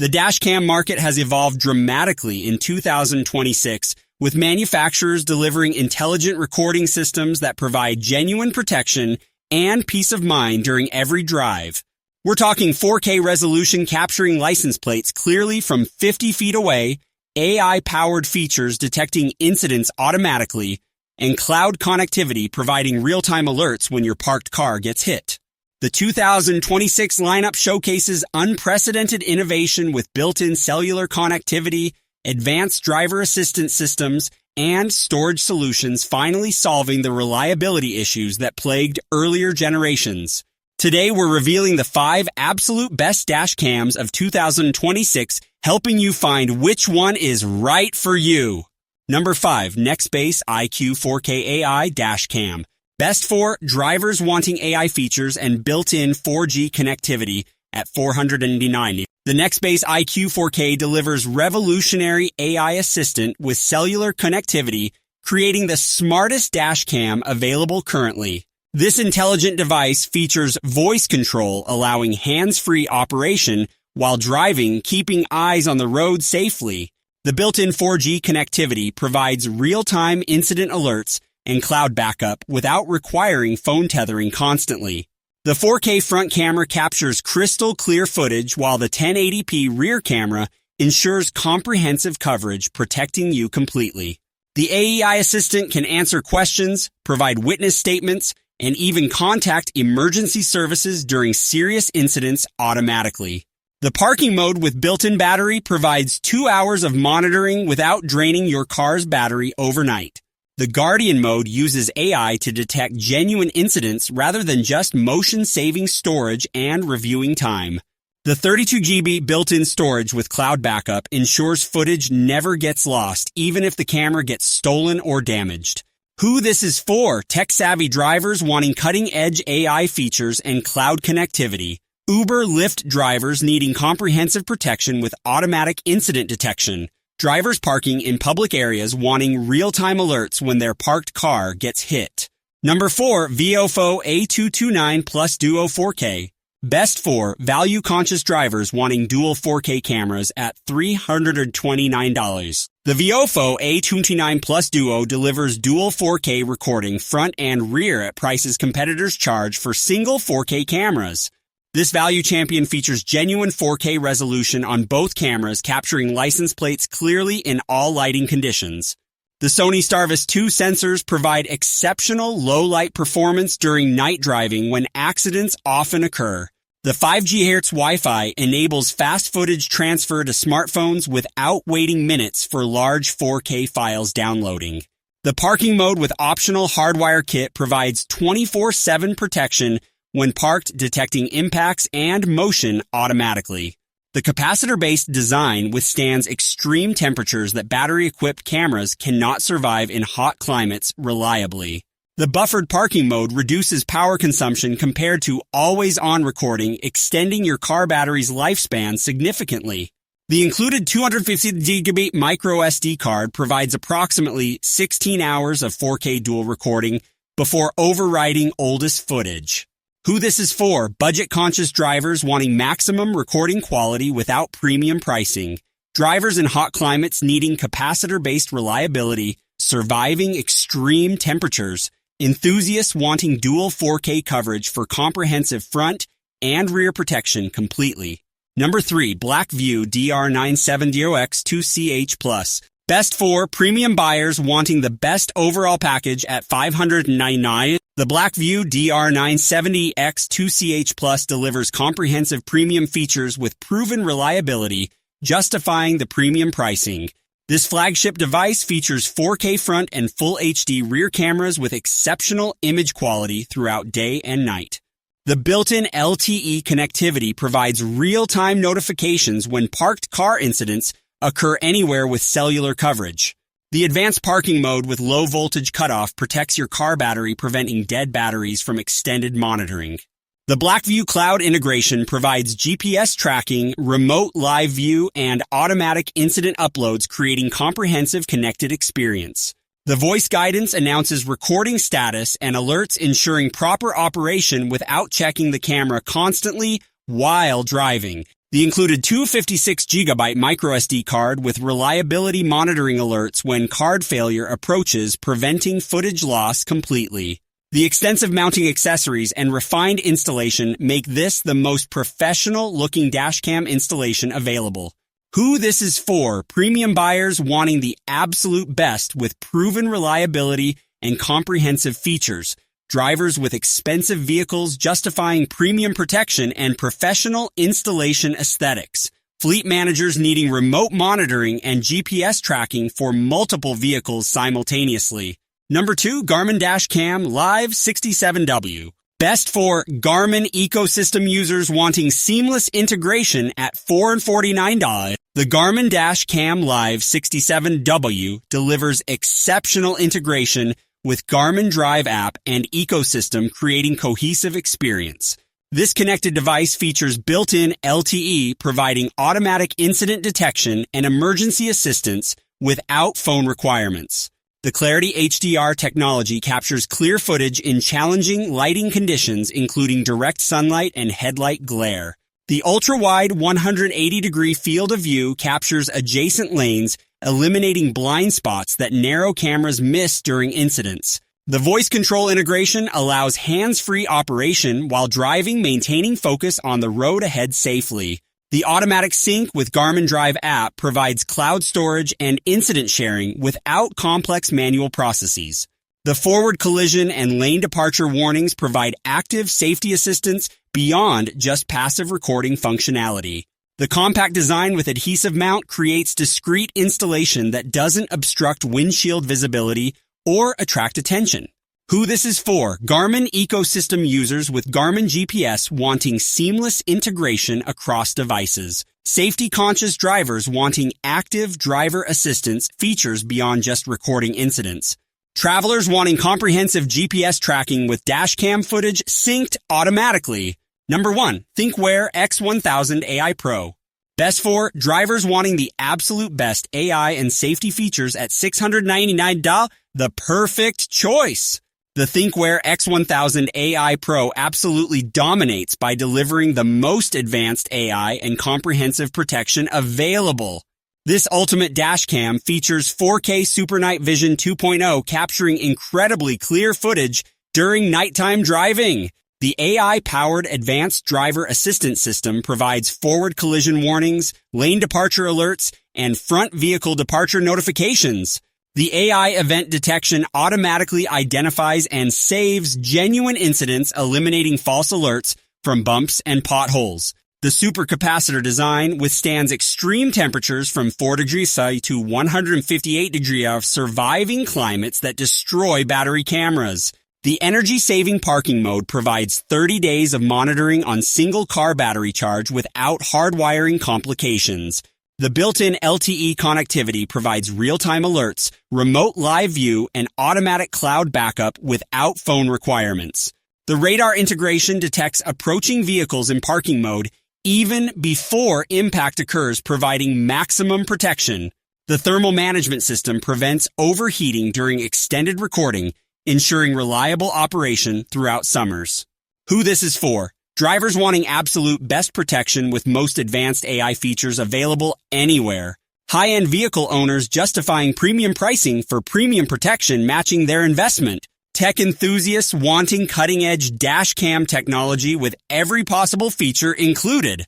The dashcam market has evolved dramatically in 2026, with manufacturers delivering intelligent recording systems that provide genuine protection and peace of mind during every drive. We're talking 4K resolution capturing license plates clearly from 50 feet away, AI-powered features detecting incidents automatically, and cloud connectivity providing real-time alerts when your parked car gets hit. The 2026 lineup showcases unprecedented innovation with built-in cellular connectivity, advanced driver assistance systems, and storage solutions finally solving the reliability issues that plagued earlier generations. Today, we're revealing the 5 absolute best dash cams of 2026, helping you find which one is right for you. Number 5, Nextbase iQ 4K AI Dash Cam. Best for drivers wanting AI features and built-in 4G connectivity at $499. The Nextbase iQ 4K delivers revolutionary AI assistant with cellular connectivity, creating the smartest dash cam available currently. This intelligent device features voice control, allowing hands-free operation while driving, keeping eyes on the road safely. The built-in 4G connectivity provides real-time incident alerts and cloud backup without requiring phone tethering constantly. The 4K front camera captures crystal clear footage while the 1080p rear camera ensures comprehensive coverage, protecting you completely. The AEI assistant can answer questions, provide witness statements, and even contact emergency services during serious incidents automatically. The parking mode with built-in battery provides 2 hours of monitoring without draining your car's battery overnight. The Guardian mode uses AI to detect genuine incidents rather than just motion-saving storage and reviewing time. The 32 GB built-in storage with cloud backup ensures footage never gets lost, even if the camera gets stolen or damaged. Who this is for: tech-savvy drivers wanting cutting-edge AI features and cloud connectivity. Uber, Lyft drivers needing comprehensive protection with automatic incident detection. Drivers parking in public areas wanting real-time alerts when their parked car gets hit. Number 4, Viofo A229 Plus Duo 4K. Best for value-conscious drivers wanting dual 4K cameras at $329. The Viofo A229 Plus Duo delivers dual 4K recording front and rear at prices competitors charge for single 4K cameras. This value champion features genuine 4K resolution on both cameras, capturing license plates clearly in all lighting conditions. The Sony Starvis 2 sensors provide exceptional low-light performance during night driving when accidents often occur. The 5 GHz Wi-Fi enables fast footage transfer to smartphones without waiting minutes for large 4K files downloading. The parking mode with optional hardwire kit provides 24/7 protection when parked, detecting impacts and motion automatically. The capacitor-based design withstands extreme temperatures that battery-equipped cameras cannot survive in hot climates reliably. The buffered parking mode reduces power consumption compared to always-on recording, extending your car battery's lifespan significantly. The included 250GB micro SD card provides approximately 16 hours of 4K dual recording before overwriting oldest footage. Who this is for: budget-conscious drivers wanting maximum recording quality without premium pricing. Drivers in hot climates needing capacitor-based reliability, surviving extreme temperatures. Enthusiasts wanting dual 4K coverage for comprehensive front and rear protection completely. Number 3, Blackview DR970X 2CH+. Best for premium buyers wanting the best overall package at $599. The Blackview DR970X 2CH+ delivers comprehensive premium features with proven reliability, justifying the premium pricing. This flagship device features 4K front and full HD rear cameras with exceptional image quality throughout day and night. The built-in LTE connectivity provides real-time notifications when parked car incidents occur anywhere with cellular coverage. The advanced parking mode with low voltage cutoff protects your car battery, preventing dead batteries from extended monitoring. The Blackview cloud integration provides GPS tracking, remote live view, and automatic incident uploads, creating comprehensive connected experience. The voice guidance announces recording status and alerts, ensuring proper operation without checking the camera constantly while driving. The included 256GB microSD card with reliability monitoring alerts when card failure approaches, preventing footage loss completely. The extensive mounting accessories and refined installation make this the most professional-looking dashcam installation available. Who this is for: premium buyers wanting the absolute best with proven reliability and comprehensive features, drivers with expensive vehicles justifying premium protection and professional installation aesthetics, fleet managers needing remote monitoring and GPS tracking for multiple vehicles simultaneously. Number 2, Garmin Dashcam Live 67W. Best for Garmin ecosystem users wanting seamless integration at $449. The Garmin Dashcam Live 67W delivers exceptional integration with Garmin Drive app and ecosystem, creating cohesive experience. This connected device features built-in LTE, providing automatic incident detection and emergency assistance without phone requirements. The Clarity HDR technology captures clear footage in challenging lighting conditions, including direct sunlight and headlight glare. The ultra-wide 180-degree field of view captures adjacent lanes, eliminating blind spots that narrow cameras miss during incidents. The voice control integration allows hands-free operation while driving, maintaining focus on the road ahead safely. The automatic sync with Garmin Drive app provides cloud storage and incident sharing without complex manual processes. The forward collision and lane departure warnings provide active safety assistance beyond just passive recording functionality. The compact design with adhesive mount creates discreet installation that doesn't obstruct windshield visibility or attract attention. Who this is for: Garmin ecosystem users with Garmin GPS wanting seamless integration across devices. Safety-conscious drivers wanting active driver assistance features beyond just recording incidents. Travelers wanting comprehensive GPS tracking with dashcam footage synced automatically. Number 1, ThinkWare X1000 AI Pro. Best for drivers wanting the absolute best AI and safety features at $699, the perfect choice. The ThinkWare X1000 AI Pro absolutely dominates by delivering the most advanced AI and comprehensive protection available. This ultimate dashcam features 4K Super Night Vision 2.0, capturing incredibly clear footage during nighttime driving. The AI-powered Advanced Driver Assistance System provides forward collision warnings, lane departure alerts, and front vehicle departure notifications. The AI event detection automatically identifies and saves genuine incidents, eliminating false alerts from bumps and potholes. The supercapacitor design withstands extreme temperatures from 4 degrees Celsius to 158 degrees of surviving climates that destroy battery cameras. The energy-saving parking mode provides 30 days of monitoring on single car battery charge without hardwiring complications. The built-in LTE connectivity provides real-time alerts, remote live view, and automatic cloud backup without phone requirements. The radar integration detects approaching vehicles in parking mode even before impact occurs, providing maximum protection. The thermal management system prevents overheating during extended recording, ensuring reliable operation throughout summers. Who this is for: drivers wanting absolute best protection with most advanced AI features available anywhere. High-end vehicle owners justifying premium pricing for premium protection matching their investment. Tech enthusiasts wanting cutting-edge dash cam technology with every possible feature included.